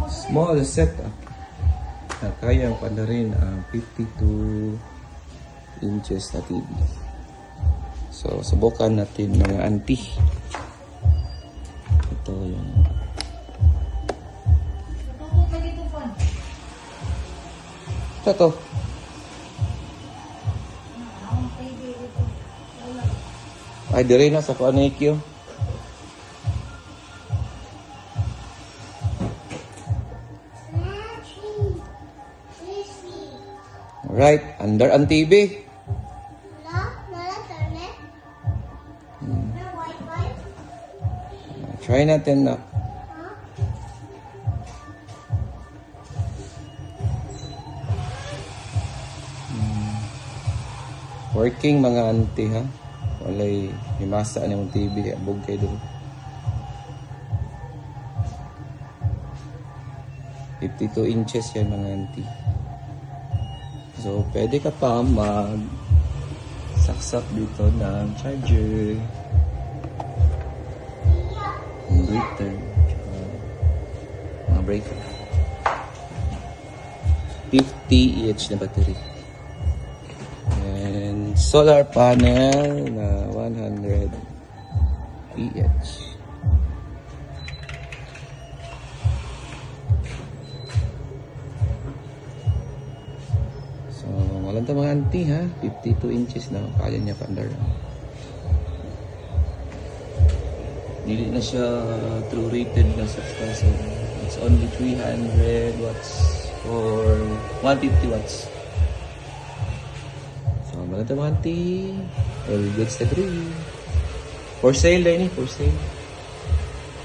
Small set na kayang pandarin ang 52 inches na TV. So, subukan natin mga auntie. Ito yung ito to. Ay, dire na sa kuan na ikyo. Alright, under ang TV. Try natin na. Working mga auntie ha. Walay himasa na yung TV. Abog kayo doon. 52 inches yan mga auntie. So, pwede ka pa mag-saksak dito ng charger, inverter, mga breaker. 50 EH na battery. And solar panel na 100 EH. So, walang ito mga auntie ha. 52 inches na. Kaya niya pandar. Hindi na siya true rated na substation. It's only 300 watts or 150 watts. So, walang ito mga auntie. All goods na 3. For sale na ini. For sale.